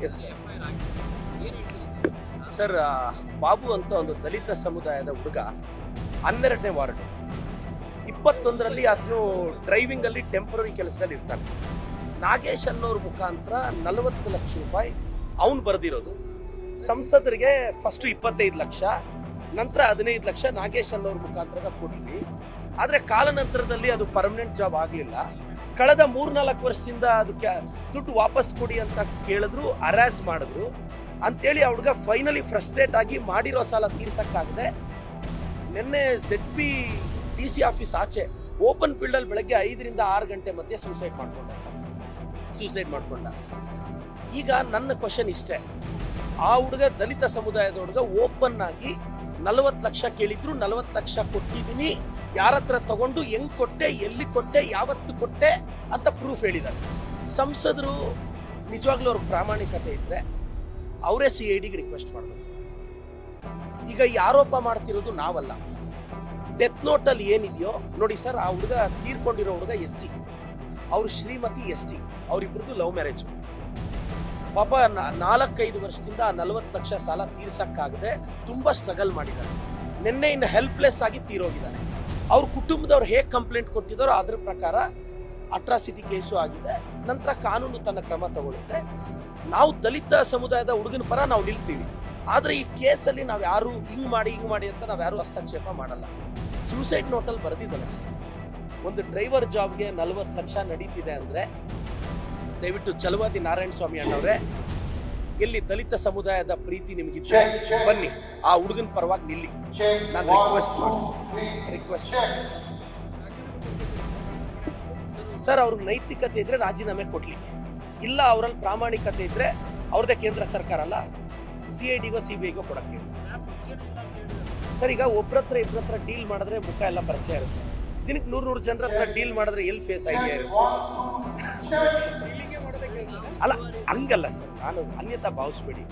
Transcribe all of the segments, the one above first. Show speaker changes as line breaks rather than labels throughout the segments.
Yes sir. Babu ಅಂತ ಒಂದು ದಲಿತ ಸಮುದಾಯದ ಹುಡುಗ 12ನೇ ವಾರ್ಡ್ 21ರಲ್ಲಿ ಆತನು ಡ್ರೈವಿಂಗ್ ಅಲ್ಲಿ ಟೆಂಪರರಿ ಕೆಲಸದಲ್ಲಿ ಇರ್ತಾನೆ. ನಾಗೇಶ್ ಅನ್ನೋರ ಮುಖಾಂತರ 40 ಲಕ್ಷ ರೂಪಾಯಿ ಅವನು ಬರೆದಿರೋದು. ಸಂಸದರಿಗೆ ಫಸ್ಟ್ 25 ಲಕ್ಷ, ನಂತರ 15 ಲಕ್ಷ ನಾಗೇಶ್ ಅನ್ನೋರ ಮುಖಾಂತರ ಕೊಟ್ವಿ. ಆದ್ರೆ ಕಾಲಾನಂತರದಲ್ಲಿ ಅದು ಪರ್ಮನೆಂಟ್ ಜಾಬ್ ಆಗಲಿಲ್ಲ. ಕಳೆದ 3-4 ವರ್ಷದಿಂದ ಅದಕ್ಕೆ ದುಡ್ಡು ವಾಪಸ್ ಕೊಡಿ ಅಂತ ಕೇಳಿದ್ರು, ಹರಾಸ್ ಮಾಡಿದ್ರು ಅಂತೇಳಿ ಆ ಹುಡುಗ ಫೈನಲಿ ಫ್ರಸ್ಟ್ರೇಟ್ ಆಗಿ ಮಾಡಿರೋ ಸಾಲ ತೀರ್ಸಕ್ಕಾಗದೆ ನಿನ್ನೆ ZP-DC ಆಫೀಸ್ ಆಚೆ ಓಪನ್ ಫೀಲ್ಡ್ ಅಲ್ಲಿ ಬೆಳಗ್ಗೆ 5ರಿಂದ 6 ಗಂಟೆ ಮಧ್ಯೆ ಸೂಸೈಡ್ ಮಾಡ್ಕೊಂಡ ಸರ್. ಸೂಸೈಡ್ ಮಾಡ್ಕೊಂಡ. ಈಗ ನನ್ನ ಕ್ವಶನ್ ಇಷ್ಟೇ, ಆ ಹುಡುಗ ದಲಿತ ಸಮುದಾಯದ ಹುಡುಗ ಓಪನ್ ಆಗಿ 40 ಲಕ್ಷ ಕೇಳಿದ್ರು, 40 ಲಕ್ಷ ಕೊಟ್ಟಿದ್ದೀನಿ, ಯಾರ ಹತ್ರ ತಗೊಂಡು ಹೆಂಗ್ ಕೊಟ್ಟೆ, ಎಲ್ಲಿ ಕೊಟ್ಟೆ, ಯಾವತ್ತು ಕೊಟ್ಟೆ ಅಂತ ಪ್ರೂಫ್ ಹೇಳಿದ್ದಾರೆ. ಸಂಸದರು ನಿಜವಾಗ್ಲೂ ಅವ್ರ ಪ್ರಾಮಾಣಿಕತೆ ಇದ್ರೆ ಅವರೇ CIDಗೆ ರಿಕ್ವೆಸ್ಟ್ ಮಾಡಬೇಕು. ಈಗ ಈ ಆರೋಪ ಮಾಡ್ತಿರೋದು ನಾವಲ್ಲ. ಡೆತ್ ನೋಟ್ ಅಲ್ಲಿ ಏನಿದೆಯೋ ನೋಡಿ ಸರ್, ಆ ಹುಡುಗ ತೀರ್ಕೊಂಡಿರೋ ಹುಡುಗ SC, ಅವ್ರು ಶ್ರೀಮತಿ ST, ಅವರಿಬ್ರದ್ದು ಲವ್ ಮ್ಯಾರೇಜ್. ಪಾಪ 4-5 ವರ್ಷದಿಂದ 40 ಲಕ್ಷ ಸಾಲ ತೀರ್ಸಕ್ಕಾಗದೆ ತುಂಬಾ ಸ್ಟ್ರಗಲ್ ಮಾಡಿದ್ದಾರೆ. ನಿನ್ನೆ ಇನ್ನು ಹೆಲ್ಪ್ಲೆಸ್ ಆಗಿ ತೀರೋಗಿದ್ದಾರೆ. ಅವ್ರ ಕುಟುಂಬದವ್ರು ಹೇಗೆ ಕಂಪ್ಲೇಂಟ್ ಕೊಟ್ಟಿದ್ದಾರೋ ಅದ್ರ ಪ್ರಕಾರ ಅಟ್ರಾಸಿಟಿ ಕೇಸು ಆಗಿದೆ. ನಂತರ ಕಾನೂನು ತನ್ನ ಕ್ರಮ ತಗೊಳುತ್ತೆ. ನಾವು ದಲಿತ ಸಮುದಾಯದ ಹುಡುಗನ ಪರ ನಾವು ನಿಲ್ತೀವಿ. ಆದ್ರೆ ಈ ಕೇಸಲ್ಲಿ ನಾವು ಯಾರು ಹಿಂಗ್ ಮಾಡಿ ಅಂತ ನಾವ್ ಯಾರು ಹಸ್ತಕ್ಷೇಪ ಮಾಡಲ್ಲ. ಸೂಸೈಡ್ ನೋಟಲ್ಲಿ ಬರೆದಿದ್ದಾನೆ ಸರ್. ಒಂದು ಡ್ರೈವರ್ ಜಾಬ್ಗೆ 40 ಲಕ್ಷ ನಡೀತಿದೆ ಅಂದ್ರೆ ದಯವಿಟ್ಟು ಛಲವಾದಿ ನಾರಾಯಣ ಸ್ವಾಮಿ ಅಣ್ಣವ್ರೆ, ಎಲ್ಲಿ ದಲಿತ ಸಮುದಾಯದ ಪ್ರೀತಿ ನಿಮಗಿದ್ರೆ ಬನ್ನಿ, ಆ ಹುಡುಗನ ಪರವಾಗಿ ನಿಲ್ಲಿ. ನಾನು ರಿಕ್ವೆಸ್ಟ್ ಸರ್, ಅವ್ರಿಗೆ ನೈತಿಕತೆ ಇದ್ರೆ ರಾಜೀನಾಮೆ ಕೊಡ್ಲಿ, ಇಲ್ಲ ಅವರಲ್ಲಿ ಪ್ರಾಮಾಣಿಕತೆ ಇದ್ರೆ ಅವ್ರದೇ ಕೇಂದ್ರ ಸರ್ಕಾರ ಅಲ್ಲ, CIDಗೋ CBIಗೋ ಕೊಡಕ್ಕೆ ಸರ್. ಈಗ ಒಬ್ರತ್ರ ಇಬ್ಬರತ್ರ ಡೀಲ್ ಮಾಡಿದ್ರೆ ಮುಖ ಎಲ್ಲ ಪರಿಚಯ ಇರುತ್ತೆ. ದಿನಕ್ಕೆ 100 ಜನರ ಹತ್ರ ಡೀಲ್ ಮಾಡಿದ್ರೆ ಎಲ್ಲಿ ಫೇಸ್ ಐಡಿಯಾ ಇರುತ್ತೆ? ಅಲ್ಲ, ಹಂಗಲ್ಲ ಸರ್, ನಾನು ಅನ್ಯತಾ ಭಾವಿಸ್ಬೇಡಿ.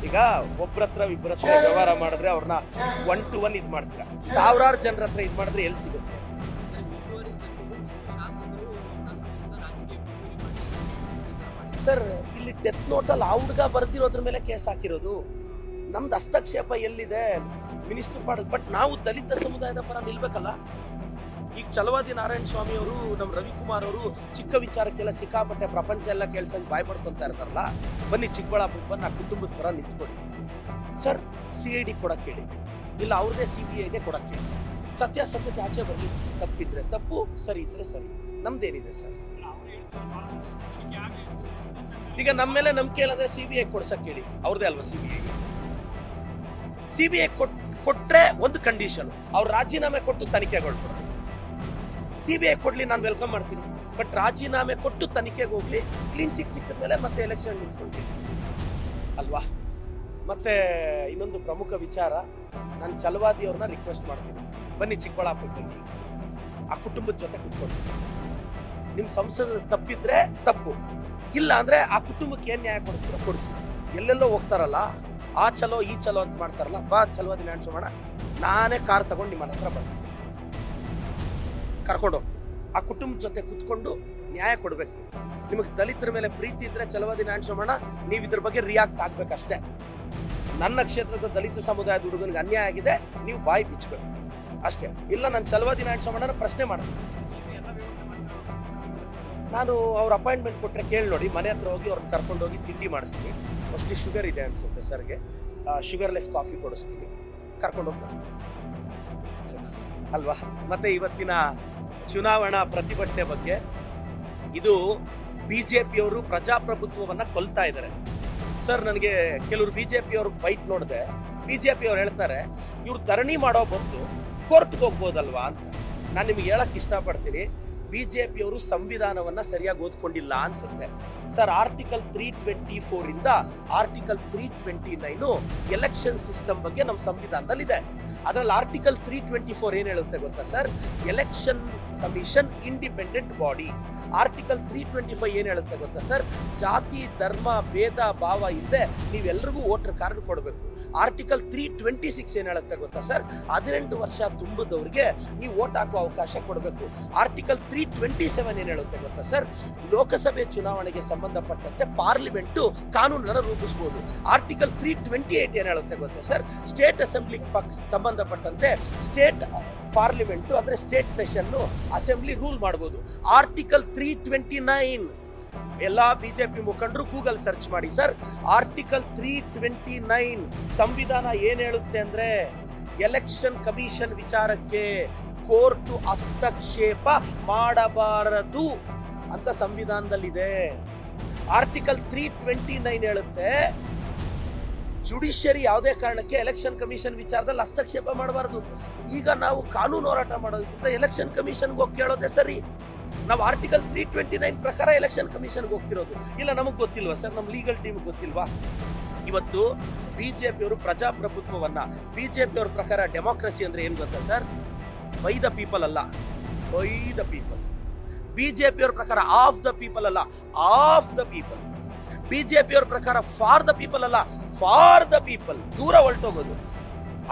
ಈಗ ಒಬ್ರತ್ರ ಇಬ್ಬರತ್ರ ವ್ಯವಹಾರ ಮಾಡಿದ್ರೆ ಅವ್ರನ್ನ 1 to 1 ಇದು ಮಾಡ್ತೀರಾ. 1000 ಜನರ ಹತ್ರ ಇದು ಮಾಡಿದ್ರೆ ಎಲ್ಲಿ ಸಿಗುತ್ತೆ? ಸರ್, ಇಲ್ಲಿ ಡೆತ್ ನೋಟ್ ಅಲ್ಲಿ ಆ ಹುಡುಗ ಬರ್ದಿರೋದ್ರ ಮೇಲೆ ಕೇಸ್ ಹಾಕಿರೋದು. ನಮ್ದು ಹಸ್ತಕ್ಷೇಪ ಎಲ್ಲಿದೆ? Minister pod. ಬಟ್ ನಾವು ದಲಿತ ಸಮುದಾಯದ ಪರ ನಿಲ್ಬೇಕಲ್ಲ. ಈಗ ಛಲವಾದಿ ನಾರಾಯಣ ಸ್ವಾಮಿ ಅವರು, ನಮ್ಮ ರವಿಕುಮಾರ್ ಅವರು ಚಿಕ್ಕ ವಿಚಾರಕ್ಕೆಲ್ಲ ಸಿಕ್ಕಾಪಟ್ಟೆ ಪ್ರಪಂಚ ಎಲ್ಲ ಕೇಳ್ಸಂಗ್ ಬಾಯ್ ಪಡ್ಕೊಂತ ಇರ್ತಾರಲ್ಲ. ಬನ್ನಿ ಚಿಕ್ಕಬಳ್ಳಾಪುರಕ್ಕೆ ಬಂದು ಆ ಕುಟುಂಬದ ಪರ ನಿಂತ್ಕೊಡಿ ಸರ್. CID ಕೊಡಕ್ಕೆ ಹೇಳಿ, ಇಲ್ಲ ಅವ್ರದೇ CBIಗೆ ಕೊಡಕ್ಕೆ ಹೇಳಿ. ಸತ್ಯಾಸತ್ಯತೆ ಆಚೆ ಬರಲಿ. ತಪ್ಪಿದ್ರೆ ತಪ್ಪು, ಸರಿ ಇದ್ರೆ ಸರಿ. ನಮ್ದೇನಿದೆ ಸರ್? ಈಗ ನಮ್ಮ ಮೇಲೆ ನಂಬಿಕೆ ಇಲ್ಲಂದ್ರೆ CBI ಕೊಡ್ಸಕ್ ಹೇಳಿ. ಅವ್ರದೇ ಅಲ್ವಾ CBI ಕೊಟ್ರೆ ಒಂದು ಕಂಡೀಷನ್, ಅವ್ರು ರಾಜೀನಾಮೆ ಕೊಟ್ಟು ತನಿಖೆಗೊಳ್ಬಿಡೋದು. CBI ಕೊಡ್ಲಿ, ನಾನು ವೆಲ್ಕಮ್ ಮಾಡ್ತೀನಿ. ಬಟ್ ರಾಜೀನಾಮೆ ಕೊಟ್ಟು ತನಿಖೆಗೆ ಹೋಗ್ಲಿ, ಕ್ಲೀನ್ ಚಿಟ್ ಸಿಕ್ಕಿದ ಮೇಲೆ ಮತ್ತೆ ಎಲೆಕ್ಷನ್ ನಿಂತ್ಕೊಳ್ತೀನಿ ಅಲ್ವಾ? ಮತ್ತೆ ಇನ್ನೊಂದು ಪ್ರಮುಖ ವಿಚಾರ, ನಾನು ಛಲವಾದಿ ಅವ್ರನ್ನ ರಿಕ್ವೆಸ್ಟ್ ಮಾಡ್ತೀನಿ, ಬನ್ನಿ ಚಿಕ್ಕಬಳ್ಳಾಪುರಕ್ಕೆ ಬನ್ನಿ, ಆ ಕುಟುಂಬದ ಜೊತೆ ಕುತ್ಕೊಂಡು. ನಿಮ್ ಸಂಸದ ತಪ್ಪಿದ್ರೆ ತಪ್ಪು, ಇಲ್ಲ ಅಂದ್ರೆ ಆ ಕುಟುಂಬಕ್ಕೆ ಏನ್ ನ್ಯಾಯ ಕೊಡಿಸ್ತಾರೋ ಕೊಡಿಸಿ. ಎಲ್ಲೆಲ್ಲೋ ಹೋಗ್ತಾರಲ್ಲ, ಆ ಚಲೋ ಈ ಚಲೋ ಅಂತ ಮಾಡ್ತಾರಲ್ಲ, ಬಾ ಛಲವಾದಿ ನಾರಾಯಣ ಸ್ವಾಮಿ, ನಾನೇ ಕಾರ್ ತಗೊಂಡು ನಿಮ್ಮ ಹತ್ರ ಬರ್ತೀನಿ, ಕರ್ಕೊಂಡು ಹೋಗ್ತೀನಿ. ಆ ಕುಟುಂಬದ ಜೊತೆ ಕುತ್ಕೊಂಡು ನ್ಯಾಯ ಕೊಡ್ಬೇಕು. ನಿಮಗೆ ದಲಿತರ ಮೇಲೆ ಪ್ರೀತಿ ಇದ್ರೆ ಛಲವಾದಿ ನಾರಾಯಣ ಸ್ವಾಮಿ, ನೀವು ಇದ್ರ ಬಗ್ಗೆ ರಿಯಾಕ್ಟ್ ಆಗ್ಬೇಕಷ್ಟೇ. ನನ್ನ ಕ್ಷೇತ್ರದ ದಲಿತ ಸಮುದಾಯದ ಹುಡುಗನಿಗೆ ಅನ್ಯಾಯ ಆಗಿದೆ, ನೀವು ಬಾಯಿ ಬಿಚ್ಚಬೇಕು ಅಷ್ಟೇ. ಇಲ್ಲ, ನಾನು ಛಲವಾದಿ ನಾರಾಯಣ ಸ್ವಾಮಿ ಪ್ರಶ್ನೆ ಮಾಡ್ತೀನಿ. ನಾನು ಅವ್ರ ಅಪಾಯಿಂಟ್ಮೆಂಟ್ ಕೊಟ್ಟರೆ ಕೇಳಿ ನೋಡಿ, ಮನೆ ಹತ್ರ ಹೋಗಿ ಅವ್ರನ್ನ ಕರ್ಕೊಂಡು ಹೋಗಿ ತಿಂಡಿ ಮಾಡಿಸ್ತೀನಿ. ಮೋಸ್ಟ್ಲಿ ಶುಗರ್ ಇದೆ ಅನ್ಸುತ್ತೆ ಸರ್ಗೆ, ಶುಗರ್ಲೆಸ್ ಕಾಫಿ ಕೊಡಿಸ್ತೀನಿ, ಕರ್ಕೊಂಡು ಹೋಗ್ತೀನಿ ಅಲ್ವಾ? ಮತ್ತೆ ಇವತ್ತಿನ ಚುನಾವಣಾ ಪ್ರತಿಭಟನೆ ಬಗ್ಗೆ, ಇದು BJPಯವರು ಪ್ರಜಾಪ್ರಭುತ್ವವನ್ನ ಕೊಲ್ತಾ ಇದ್ದಾರೆ ಸರ್. ನನಗೆ ಕೆಲವರು BJPಯವರು ಬೈಟ್ ನೋಡಿದೆ. BJPಯವ್ರು ಹೇಳ್ತಾರೆ, ಇವ್ರು ಧರಣಿ ಮಾಡೋ ಬದಲು ಕೋರ್ಟ್ಗೆ ಹೋಗ್ಬೋದಲ್ವಾ ಅಂತ. ನಾನು ನಿಮ್ಗೆ ಹೇಳಕ್ ಇಷ್ಟಪಡ್ತೀನಿ, BJPಯವರು ಸಂವಿಧಾನವನ್ನ ಸರಿಯಾಗಿ ಓದ್ಕೊಂಡಿಲ್ಲ ಅನ್ಸುತ್ತೆ ಸರ್. ಆರ್ಟಿಕಲ್ 324 ಇಂದ ಆರ್ಟಿಕಲ್ 329 ಎಲೆಕ್ಷನ್ ಸಿಸ್ಟಮ್ ಬಗ್ಗೆ ನಮ್ಮ ಸಂವಿಧಾನದಲ್ಲಿದೆ. ಅದರಲ್ಲಿ ಆರ್ಟಿಕಲ್ 324 ಏನ್ ಹೇಳುತ್ತೆ ಗೊತ್ತಾ sir? Election commission independent body. Article 325 ಏನು ಹೇಳುತ್ತೆ ಗೊತ್ತಾ ಸರ್? ಜಾತಿ ಧರ್ಮ ಭೇದ ಭಾವ ಇಲ್ಲದೆ ನೀವೆಲ್ರಿಗೂ ವೋಟರ್ ಕಾರ್ಡ್ ಕೊಡಬೇಕು. ಆರ್ಟಿಕಲ್ 326 ಏನು ಹೇಳುತ್ತೆ ಗೊತ್ತಾ ಸರ್? 18 ವರ್ಷ ತುಂಬಿದವ್ರಿಗೆ ನೀವು ವೋಟ್ ಹಾಕುವ ಅವಕಾಶ ಕೊಡಬೇಕು. ಆರ್ಟಿಕಲ್ 327 ಏನು ಹೇಳುತ್ತೆ ಗೊತ್ತಾ ಸರ್? ಲೋಕಸಭೆ ಚುನಾವಣೆಗೆ ಸಂಬಂಧಪಟ್ಟಂತೆ ಪಾರ್ಲಿಮೆಂಟು ಕಾನೂನನ್ನು ರೂಪಿಸಬಹುದು. ಆರ್ಟಿಕಲ್ 328 ಏನು ಹೇಳುತ್ತೆ ಗೊತ್ತಾ ಸರ್? ಸ್ಟೇಟ್ ಅಸೆಂಬ್ಲಿ ಸಂಬಂಧಪಟ್ಟಂತೆ ಸ್ಟೇಟ್ ಪಾರ್ಲಿಮೆಂಟ್ ಅಂದ್ರೆ ಸ್ಟೇಟ್ ಸೆಷನ್ ಅಸೆಂಬ್ಲಿ ರೂಲ್ ಮಾಡಬಹುದು. ಆರ್ಟಿಕಲ್ 329 ಎಲ್ಲಾ ಬಿಜೆಪಿ ಮುಖಂಡರು ಗೂಗಲ್ ಸರ್ಚ್ ಮಾಡಿ ಸರ್. ಆರ್ಟಿಕಲ್ 329 ಸಂವಿಧಾನ ಏನ್ ಹೇಳುತ್ತೆ ಅಂದ್ರೆ ಎಲೆಕ್ಷನ್ ಕಮಿಷನ್ ವಿಚಾರಕ್ಕೆ ಕೋರ್ಟ್ ಹಸ್ತಕ್ಷೇಪ ಮಾಡಬಾರದು ಅಂತ ಸಂವಿಧಾನದಲ್ಲಿದೆ. ಆರ್ಟಿಕಲ್ 329 ಹೇಳುತ್ತೆ ಜುಡಿಷಿಯರಿ ಯಾವುದೇ ಕಾರಣಕ್ಕೆ ಎಲೆಕ್ಷನ್ ಕಮಿಷನ್ ವಿಚಾರದಲ್ಲಿ ಹಸ್ತಕ್ಷೇಪ ಮಾಡಬಾರದು. ಈಗ ನಾವು ಕಾನೂನು ಹೋರಾಟ ಮಾಡೋದಕ್ಕಿಂತ ಎಲೆಕ್ಷನ್ ಕಮಿಷನ್ಗೆ ಹೋಗಿ ಕೇಳೋದೇ ಸರಿ. ನಾವು ಆರ್ಟಿಕಲ್ 329 ಪ್ರಕಾರ ಎಲೆಕ್ಷನ್ ಕಮಿಷನ್ಗೆ ಹೋಗ್ತಿರೋದು. ಇಲ್ಲ ನಮಗೆ ಗೊತ್ತಿಲ್ವಾ ಸರ್? ನಮ್ಮ ಲೀಗಲ್ ಟೀಮ್ ಗೊತ್ತಿಲ್ವಾ? ಇವತ್ತು ಬಿಜೆಪಿಯವರು ಪ್ರಜಾಪ್ರಭುತ್ವವನ್ನ, ಬಿಜೆಪಿಯವರ ಪ್ರಕಾರ ಡೆಮೋಕ್ರಸಿ ಅಂದ್ರೆ ಏನ್ ಗೊತ್ತಾ ಸರ್? ಬೈ ದ ಪೀಪಲ್ ಅಲ್ಲ, ಬೈ ದ ಪೀಪಲ್. ಬಿಜೆಪಿಯವರ ಪ್ರಕಾರ ಆಫ್ ದ ಪೀಪಲ್ ಅಲ್ಲ, ಆಫ್ ದ ಪೀಪಲ್. ಬಿಜೆಪಿಯವರ ಪ್ರಕಾರ ಫಾರ್ ದ ಪೀಪಲ್ ಅಲ್ಲ, ಫಾರ್ ದ ಪೀಪಲ್. ದೂರ ಹೊರಟೋಗೋದು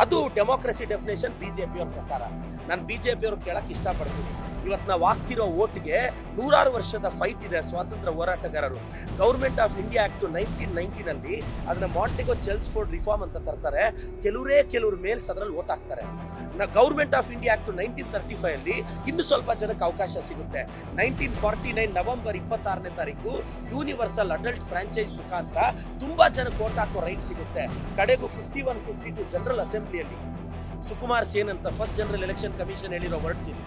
ಅದು ಡೆಮೋಕ್ರಸಿ ಡೆಫಿನೇಷನ್ ಬಿಜೆಪಿಯವರ ಪ್ರಕಾರ. ನಾನು ಬಿಜೆಪಿಯವರು ಕೇಳಕ್ ಇಷ್ಟಪಡ್ತೀನಿ. ಇವತ್ತು ನಾವು ಆಗ್ತಿರೋ ಓಟ್ಗೆ 100 ವರ್ಷದ ಫೈಟ್ ಇದೆ ಸ್ವಾತಂತ್ರ್ಯ ಹೋರಾಟಗಾರರು. ಗೌರ್ಮೆಂಟ್ ಆಫ್ ಇಂಡಿಯಾ ಆಕ್ಟ್ 1990 ಅದನ್ನ ಮಾಂಟೆಗೋ ಚೆಲ್ಸ್ಫೋರ್ಡ್ ರಿಫಾರ್ಮ್ ಅಂತ ತರ್ತಾರೆ. ಕೆಲವರು ಮೇಲ್ಸ್ ಅದರಲ್ಲಿ ವೋಟ್ ಹಾಕ್ತಾರೆ. ಗೌರ್ಮೆಂಟ್ ಆಫ್ ಇಂಡಿಯಾ ಆಕ್ಟ್ 1935 ಅಲ್ಲಿ ಇನ್ನು ಸ್ವಲ್ಪ ಜನಕ್ಕೆ ಅವಕಾಶ ಸಿಗುತ್ತೆ. 1949 ನವೆಂಬರ್ 26ನೇ ತಾರೀಕು ಯೂನಿವರ್ಸಲ್ ಅಡಲ್ಟ್ ಫ್ರಾಂಚೈಸ್ ಮುಖಾಂತರ ತುಂಬಾ ಜನಕ್ಕೆ ವೋಟ್ ಹಾಕೋ ರೈಟ್ ಸಿಗುತ್ತೆ. ಕಡೆಗೂ 51-52 ಜನರಲ್ ಅಸೆಂಬ್ಲಿಯಲ್ಲಿ ಸುಕುಮಾರ್ ಸೇನ್ ಅಂತ ಫಸ್ಟ್ ಜನರಲ್ ಎಲೆಕ್ಷನ್ ಕಮಿಷನ್ ಹೇಳಿರೋ ವರ್ಡ್ಸ್ ಇದೆ.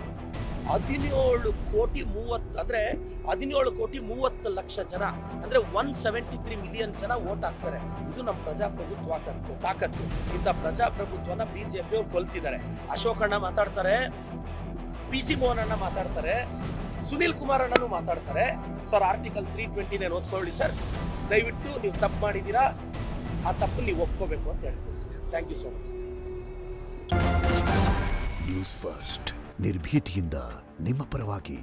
17 ಕೋಟಿ 30 ಲಕ್ಷ ಜನ ಅಂದ್ರೆ 173 ಮಿಲಿಯನ್ ಜನ ವೋಟ್ ಹಾಕ್ತಾರೆ. ಇದು ನಮ್ಮ ಪ್ರಜಾಪ್ರಭುತ್ವ ತಾಕತ್ತು. ಇಂಥ ಪ್ರಜಾಪ್ರಭುತ್ವನ ಬಿಜೆಪಿ ಅವ್ರು ಕೊಲ್ತಿದ್ದಾರೆ. ಅಶೋಕಣ್ಣ ಮಾತಾಡ್ತಾರೆ, PC ಮೋಹನ್ ಅಣ್ಣ ಮಾತಾಡ್ತಾರೆ, ಸುನಿಲ್ ಕುಮಾರ್ ಅಣ್ಣನು ಮಾತಾಡ್ತಾರೆ. ಸರ್ ಆರ್ಟಿಕಲ್ 329 ಓದ್ಕೊಳ್ಳಿ ಸರ್, ದಯವಿಟ್ಟು ನೀವು ತಪ್ಪು ಮಾಡಿದ್ದೀರಾ, ಆ ತಪ್ಪು ನೀವು ಒಪ್ಕೋಬೇಕು ಅಂತ ಹೇಳ್ತೀನಿ sir. Thank you so much sir.
News First ನಿರ್ಭೀತಿಯಿಂದ ನಿಮ್ಮ ಪರವಾಗಿ.